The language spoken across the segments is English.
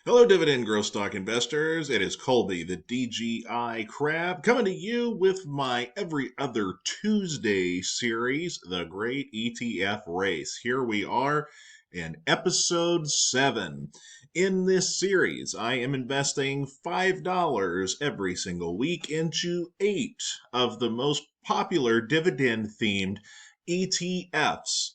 Hello, dividend growth stock investors. It is Colby, the DGI Crab, coming to you with my every other Tuesday series, The Great ETF Race. Here we are in episode 7. In this series, I am investing $5 every single week into 8 of the most popular dividend themed ETFs.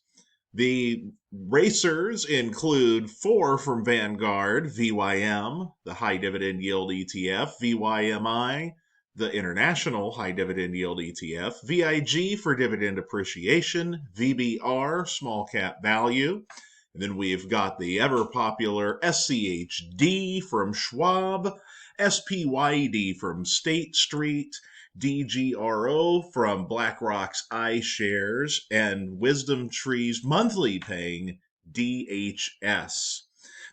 The racers include 4 from Vanguard, VYM, the High Dividend Yield ETF, VYMI, the International High Dividend Yield ETF, VIG for Dividend Appreciation, VBR, Small Cap Value. And then we've got the ever popular SCHD from Schwab, SPYD from State Street, DGRO from BlackRock's iShares, and Wisdom Tree's monthly paying DHS.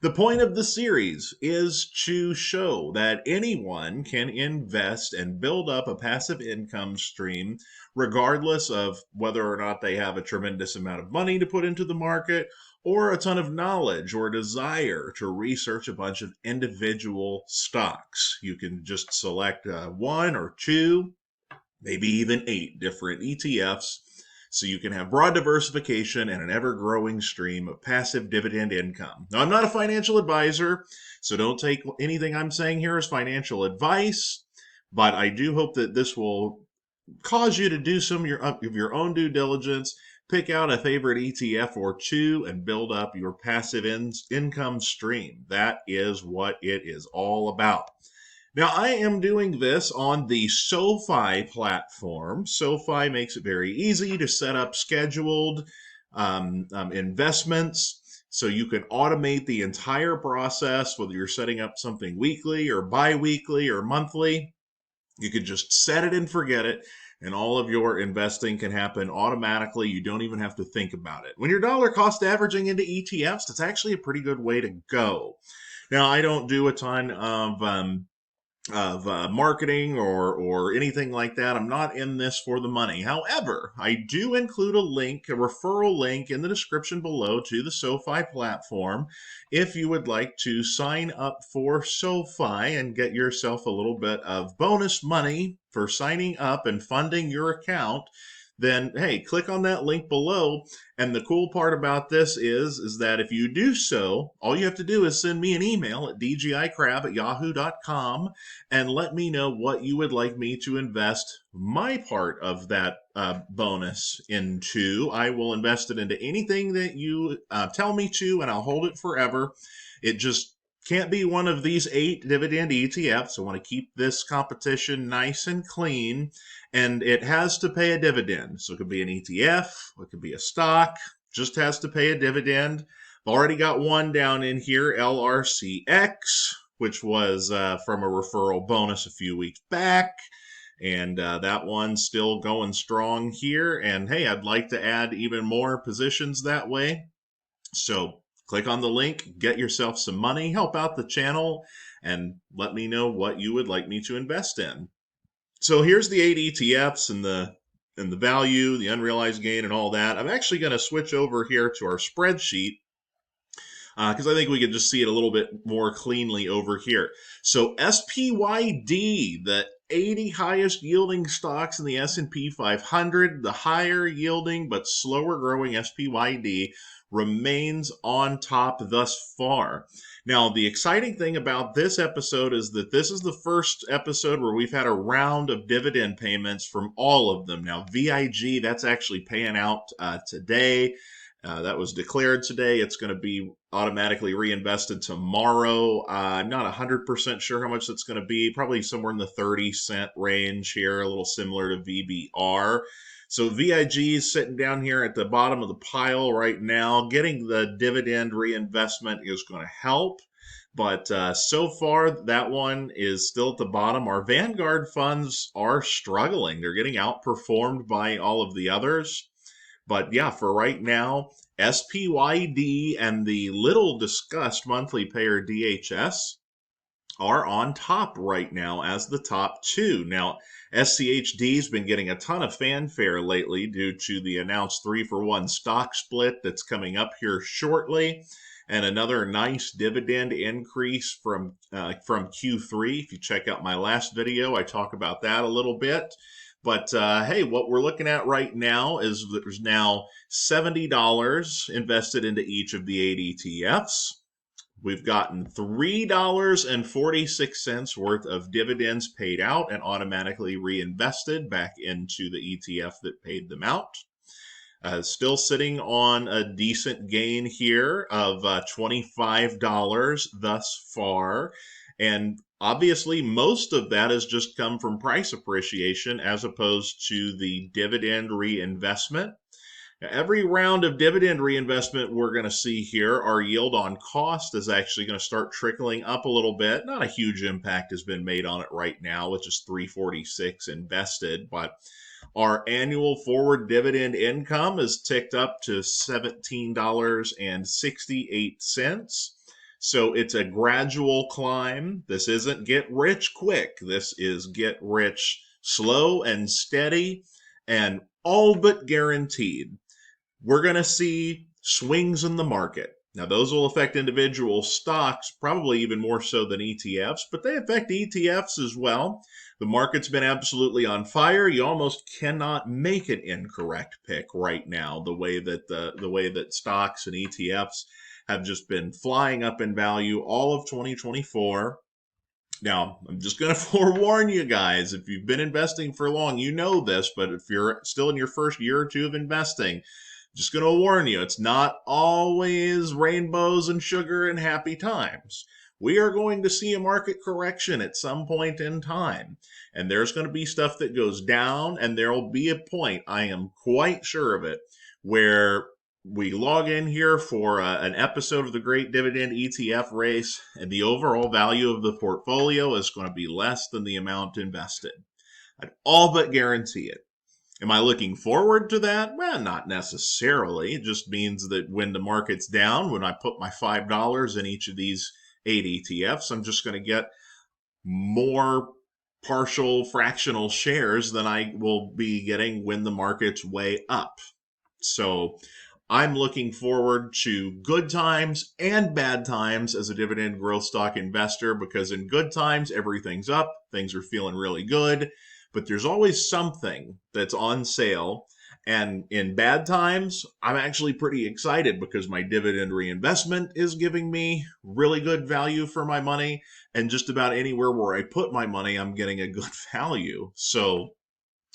The point of the series is to show that anyone can invest and build up a passive income stream regardless of whether or not they have a tremendous amount of money to put into the market or a ton of knowledge or desire to research a bunch of individual stocks. You can just select 1 or 2, maybe even 8 different ETFs, so you can have broad diversification and an ever-growing stream of passive dividend income. Now, I'm not a financial advisor, so don't take anything I'm saying here as financial advice, but I do hope that this will cause you to do some of your own due diligence, pick out a favorite ETF or 2, and build up your passive income stream. That is what it is all about. Now, I am doing this on the SoFi platform. SoFi makes it very easy to set up scheduled investments, so you can automate the entire process, whether you're setting up something weekly or bi-weekly or monthly. You could just set it and forget it, and all of your investing can happen automatically. You don't even have to think about it. When you're dollar cost averaging into ETFs, that's actually a pretty good way to go. Now, I don't do a ton of marketing or anything like that. I'm not in this for the money. However, I do include a link, a referral link in the description below to the SoFi platform if you would like to sign up for SoFi and get yourself a little bit of bonus money for signing up and funding your account. Then, hey, click on that link below. And the cool part about this is that if you do so, all you have to do is send me an email at dgicrab@yahoo.com and let me know what you would like me to invest my part of that bonus into. I will invest it into anything that you tell me to, and I'll hold it forever. It just can't be one of these 8 dividend ETFs. I want to keep this competition nice and clean, and it has to pay a dividend. So it could be an ETF, it could be a stock, just has to pay a dividend. I've already got one down in here, LRCX, which was from a referral bonus a few weeks back. And that one's still going strong here. And hey, I'd like to add even more positions that way. So click on the link, get yourself some money, help out the channel, and let me know what you would like me to invest in. So here's the 8 ETFs and the value, the unrealized gain, and all that. I'm actually going to switch over here to our spreadsheet because I think we can just see it a little bit more cleanly over here. So SPYD, the 80 highest yielding stocks in the S&P 500, the higher yielding but slower growing SPYD remains on top thus far. Now, the exciting thing about this episode is that this is the first episode where we've had a round of dividend payments from all of them. Now, VIG, that's actually paying out today. That was declared today. It's going to be automatically reinvested tomorrow. I'm not 100% sure how much that's going to be. Probably somewhere in the 30-cent range here, a little similar to VBR. So VIG is sitting down here at the bottom of the pile right now. Getting the dividend reinvestment is going to help. But so far, that one is still at the bottom. Our Vanguard funds are struggling. They're getting outperformed by all of the others. But yeah, for right now, SPYD and the little discussed monthly payer DHS are on top right now as the top 2. Now, SCHD's been getting a ton of fanfare lately due to the announced 3-for-1 stock split that's coming up here shortly. and another nice dividend increase from Q3. If you check out my last video, I talk about that a little bit. But hey, what we're looking at right now is that there's now $70 invested into each of the 8 ETFs. We've gotten $3.46 worth of dividends paid out and automatically reinvested back into the ETF that paid them out. Still sitting on a decent gain here of $25 thus far. And obviously, most of that has just come from price appreciation as opposed to the dividend reinvestment. Now, every round of dividend reinvestment we're going to see here, our yield on cost is actually going to start trickling up a little bit. Not a huge impact has been made on it right now with just $3.46 invested, but our annual forward dividend income is ticked up to $17.68. So it's a gradual climb. This isn't get rich quick. This is get rich slow and steady and all but guaranteed. We're going to see swings in the market. Now, those will affect individual stocks, probably even more so than ETFs, but they affect ETFs as well. The market's been absolutely on fire. You almost cannot make an incorrect pick right now, the way that stocks and ETFs have just been flying up in value all of 2024. Now, I'm just going to forewarn you guys, if you've been investing for long, you know this, but if you're still in your first year or two of investing, just going to warn you, it's not always rainbows and sugar and happy times. We are going to see a market correction at some point in time. And there's going to be stuff that goes down, and there will be a point, I am quite sure of it, where we log in here for an episode of the Great Dividend ETF race, and the overall value of the portfolio is going to be less than the amount invested. I'd all but guarantee it. Am I looking forward to that? Well, not necessarily. It just means that when the market's down, when I put my $5 in each of these 8 ETFs, I'm just going to get more partial fractional shares than I will be getting when the market's way up. So I'm looking forward to good times and bad times as a dividend growth stock investor, because in good times, everything's up, things are feeling really good. But there's always something that's on sale. And in bad times, I'm actually pretty excited because my dividend reinvestment is giving me really good value for my money. And just about anywhere where I put my money, I'm getting a good value. So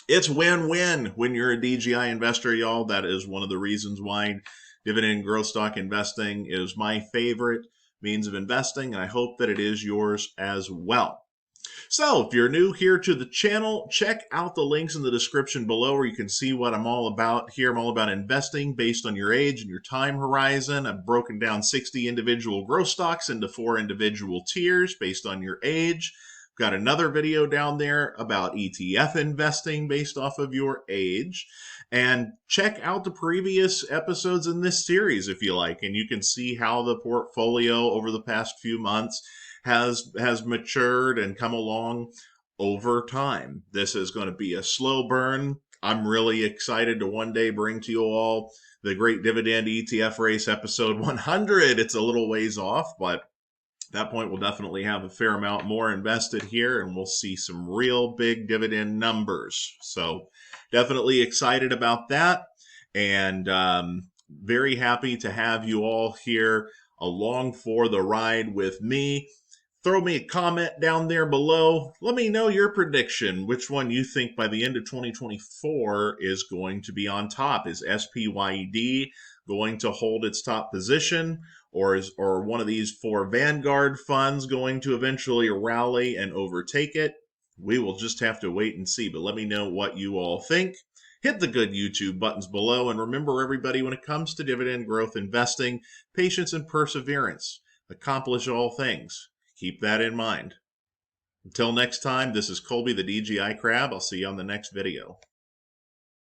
it's win-win when you're a DGI investor, y'all. That is one of the reasons why dividend growth stock investing is my favorite means of investing. And I hope that it is yours as well. So if you're new here to the channel, check out the links in the description below where you can see what I'm all about here. I'm all about investing based on your age and your time horizon. I've broken down 60 individual growth stocks into 4 individual tiers based on your age. Got another video down there about ETF investing based off of your age. And check out the previous episodes in this series if you like, and you can see how the portfolio over the past few months has matured and come along over time. This is going to be a slow burn. I'm really excited to one day bring to you all the Great Dividend ETF Race episode 100. It's a little ways off, but at that point we'll definitely have a fair amount more invested here, and we'll see some real big dividend numbers. So definitely excited about that, and very happy to have you all here along for the ride with me. Throw me a comment down there below. Let me know your prediction, which one you think by the end of 2024 is going to be on top. Is SPYD going to hold its top position, or one of these 4 Vanguard funds going to eventually rally and overtake it? We will just have to wait and see, but let me know what you all think. Hit the good YouTube buttons below, and remember, everybody, when it comes to dividend growth investing, patience and perseverance accomplish all things. Keep that in mind. Until next time, this is Colby the DGI Crab. I'll see you on the next video.